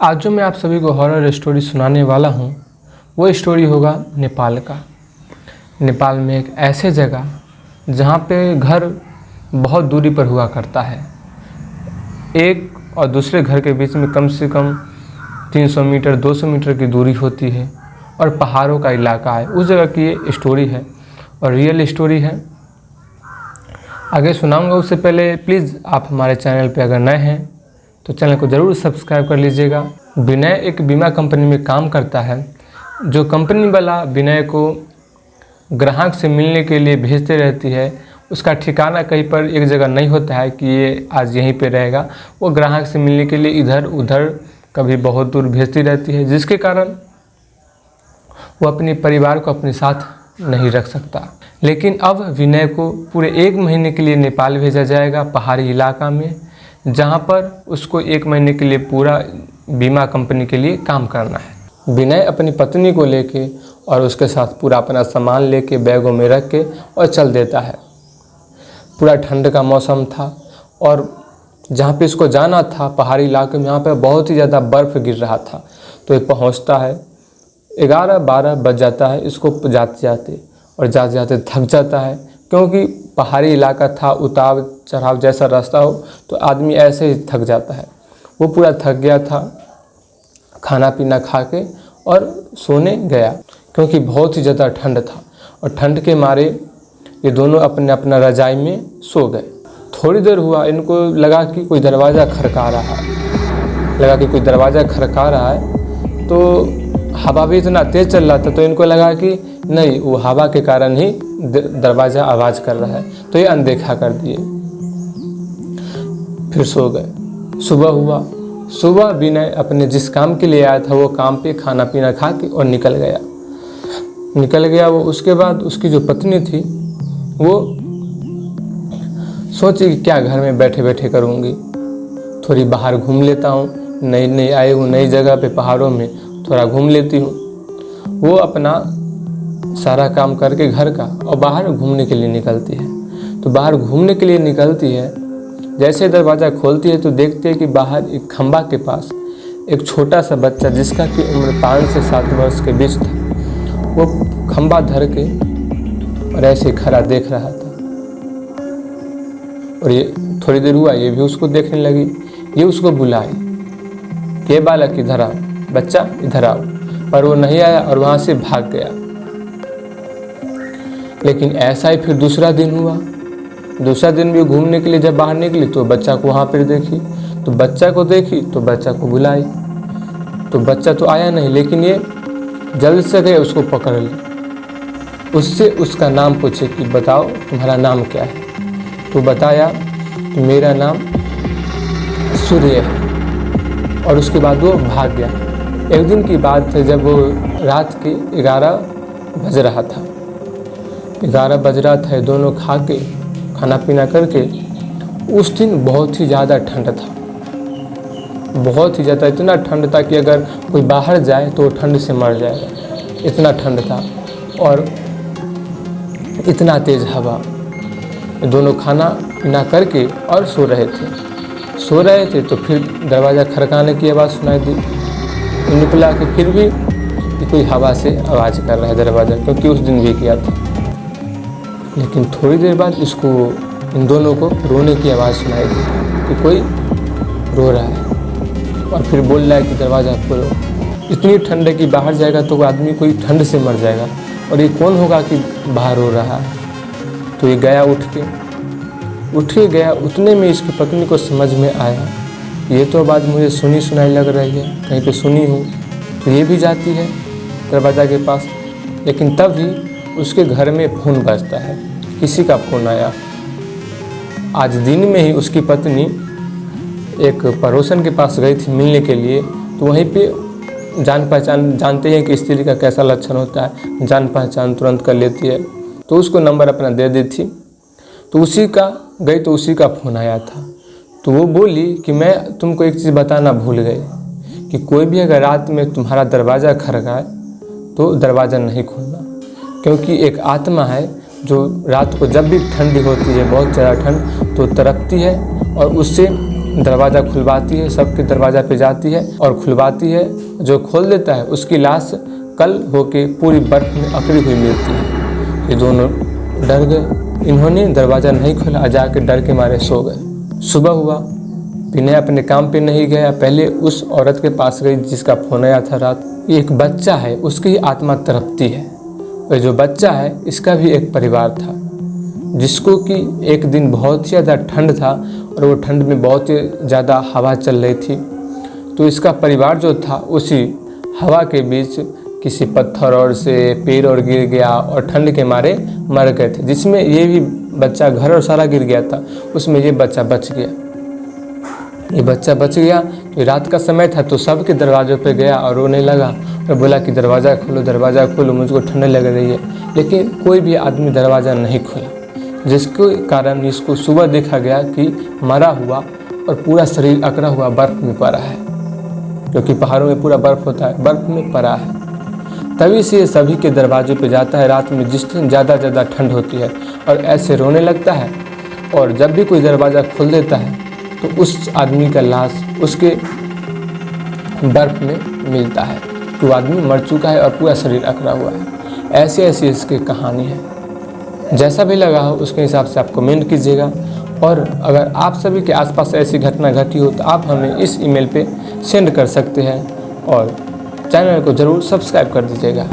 आज जो मैं आप सभी को हॉरर स्टोरी सुनाने वाला हूँ वो स्टोरी होगा नेपाल का। नेपाल में एक ऐसे जगह जहाँ पे घर बहुत दूरी पर हुआ करता है। एक और दूसरे घर के बीच में कम से कम 300 मीटर 200 मीटर की दूरी होती है और पहाड़ों का इलाका है। उस जगह की ये स्टोरी है और रियल स्टोरी है। आगे सुनाऊंगा उससे पहले प्लीज़ आप हमारे चैनल पे अगर नए हैं तो चैनल को ज़रूर सब्सक्राइब कर लीजिएगा। विनय एक बीमा कंपनी में काम करता है। जो कंपनी वाला विनय को ग्राहक से मिलने के लिए भेजते रहती है, उसका ठिकाना कहीं पर एक जगह नहीं होता है कि ये आज यहीं पे रहेगा। वो ग्राहक से मिलने के लिए इधर उधर कभी बहुत दूर भेजती रहती है, जिसके कारण वो अपने परिवार को अपने साथ नहीं रख सकता। लेकिन अब विनय को पूरे 1 महीने के लिए नेपाल भेजा जाएगा, पहाड़ी इलाका में, जहाँ पर उसको 1 महीने के लिए पूरा बीमा कंपनी के लिए काम करना है। विनय अपनी पत्नी को लेके और उसके साथ पूरा अपना सामान लेके बैगों में रख के और चल देता है। पूरा ठंड का मौसम था और जहाँ पे इसको जाना था पहाड़ी इलाके में, यहाँ पे बहुत ही ज़्यादा बर्फ़ गिर रहा था। तो ये पहुँचता है, 11-12 बज जाता है इसको जाते जाते, और जाते जाते थक जाता है, क्योंकि पहाड़ी इलाका था, उतार चढ़ाव जैसा रास्ता हो तो आदमी ऐसे ही थक जाता है। वो पूरा थक गया था, खाना पीना खा के और सोने गया, क्योंकि बहुत ही ज़्यादा ठंड था। और ठंड के मारे ये दोनों अपने अपना रजाई में सो गए। थोड़ी देर हुआ, इनको लगा कि कोई दरवाज़ा खड़का रहा है। तो हवा भी इतना तेज़ चल रहा था, तो इनको लगा कि नहीं, वो हवा के कारण ही दरवाज़ा आवाज़ कर रहा है, तो ये अनदेखा कर दिए, फिर सो गए। सुबह हुआ, सुबह विनय अपने जिस काम के लिए आया था वो काम पे खाना पीना खा के और निकल गया वो। उसके बाद उसकी जो पत्नी थी वो सोची कि क्या घर में बैठे बैठे करूँगी, थोड़ी बाहर घूम लेता हूँ, नई आई हूँ नई जगह पे पहाड़ों में, थोड़ा घूम लेती हूँ। वो अपना सारा काम करके घर का और बाहर घूमने के लिए निकलती है। तो बाहर घूमने के लिए निकलती है, जैसे दरवाज़ा खोलती है तो देखते हैं कि बाहर एक खंबा के पास एक छोटा सा बच्चा, जिसका कि उम्र 5 से 7 वर्ष के बीच था, वो खंबा धर के और ऐसे खड़ा देख रहा था। और ये थोड़ी देर हुआ, ये भी उसको देखने लगी। ये उसको बुलाए कि बालक इधर आओ, बच्चा इधर आओ, पर वो नहीं आया और वहाँ से भाग गया। लेकिन ऐसा ही फिर दूसरा दिन हुआ। दूसरा दिन भी घूमने के लिए जब बाहर निकली तो बच्चा को वहाँ पर देखी, तो बच्चा को बुलाई, तो बच्चा तो आया नहीं। लेकिन ये जल्द से गए उसको पकड़ ली, उससे उसका नाम पूछे कि बताओ तुम्हारा नाम क्या है। तो बताया कि मेरा नाम सूर्य है, और उसके बाद वो भाग गया। एक दिन की बात है, जब वो रात के 11 बज रहा था, दोनों खा के खाना पीना करके, उस दिन बहुत ही ज़्यादा ठंड था, बहुत ही ज़्यादा, इतना ठंड था कि अगर कोई बाहर जाए तो ठंड से मर जाएगा, इतना ठंड था और इतना तेज़ हवा। दोनों खाना पीना करके और सो रहे थे तो फिर दरवाज़ा खड़काने की आवाज़ सुनाई दी। निकला कि फिर भी कोई हवा से आवाज़ कर रहा है दरवाज़ा, क्योंकि उस दिन भी किया था। लेकिन थोड़ी देर बाद इसको इन दोनों को रोने की आवाज़ सुनाई दी कि कोई रो रहा है, और फिर बोल रहा है कि दरवाज़ा खोलो। इतनी ठंड है कि बाहर जाएगा तो आदमी कोई ठंड से मर जाएगा, और ये कौन होगा कि बाहर रो रहा है। तो ये गया, उठ के गया। उतने में इसकी पत्नी को समझ में आया, ये तो बात मुझे सुनी सुनाई लग रही है, कहीं पे सुनी हूँ। तो ये भी जाती है दरवाज़ा के पास, लेकिन तभी उसके घर में फ़ोन बजता है, किसी का फ़ोन आया। आज दिन में ही उसकी पत्नी एक पड़ोसन के पास गई थी मिलने के लिए, तो वहीं पे जान पहचान, जानते हैं कि स्त्री का कैसा लक्षण होता है, जान पहचान तुरंत कर लेती है। तो उसको नंबर अपना दे दी थी, तो उसी का फ़ोन आया था। तो वो बोली कि मैं तुमको एक चीज़ बताना भूल गई कि कोई भी अगर रात में तुम्हारा दरवाज़ा खड़काए तो दरवाज़ा नहीं खोलना, क्योंकि एक आत्मा है जो रात को जब भी ठंडी होती है, बहुत ज़्यादा ठंड, तो तड़पती है और उससे दरवाज़ा खुलवाती है, सबके दरवाज़ा पे जाती है और खुलवाती है। जो खोल देता है उसकी लाश कल होके पूरी बर्फ़ में अकड़ी हुई मिलती है। ये दोनों डर गए, इन्होंने दरवाज़ा नहीं खोला, जाके डर के मारे सो गए। सुबह हुआ, विनय अपने काम पे नहीं गया, पहले उस औरत के पास गई जिसका फ़ोन आया था रात। एक बच्चा है, उसकी ही आत्मा तड़पती है। और जो बच्चा है इसका भी एक परिवार था जिसको कि एक दिन बहुत ही ज़्यादा ठंड था और वो ठंड में बहुत ही ज़्यादा हवा चल रही थी। तो इसका परिवार जो था उसी हवा के बीच किसी पत्थर और से पेड़ और गिर गया और ठंड के मारे मर गए थे। जिसमें ये भी बच्चा, घर और सारा गिर गया था, उसमें ये बच्चा बच गया। ये बच्चा बच गया तो रात का समय था, तो सबके दरवाज़ों पे गया और रोने लगा और बोला कि दरवाज़ा खोलो, दरवाज़ा खोलो, मुझको ठंड लग रही है। लेकिन कोई भी आदमी दरवाज़ा नहीं खोला, जिसके कारण इसको सुबह देखा गया कि मरा हुआ और पूरा शरीर अकड़ा हुआ बर्फ़ में पड़ा है, क्योंकि पहाड़ों में पूरा बर्फ़ होता है, बर्फ़ में पड़ा है। तभी से ये सभी के दरवाज़ों पे जाता है रात में, जिस दिन ज़्यादा ठंड होती है, और ऐसे रोने लगता है। और जब भी कोई दरवाज़ा खोल देता है तो उस आदमी का लाश उसके बर्फ़ में मिलता है कि वो आदमी मर चुका है और पूरा शरीर अकड़ा हुआ है। ऐसी ऐसी इसकी कहानी है। जैसा भी लगा हो उसके हिसाब से आप कमेंट कीजिएगा। और अगर आप सभी के आसपास ऐसी घटना घटी हो तो आप हमें इस ईमेल पे सेंड कर सकते हैं और चैनल को ज़रूर सब्सक्राइब कर दीजिएगा।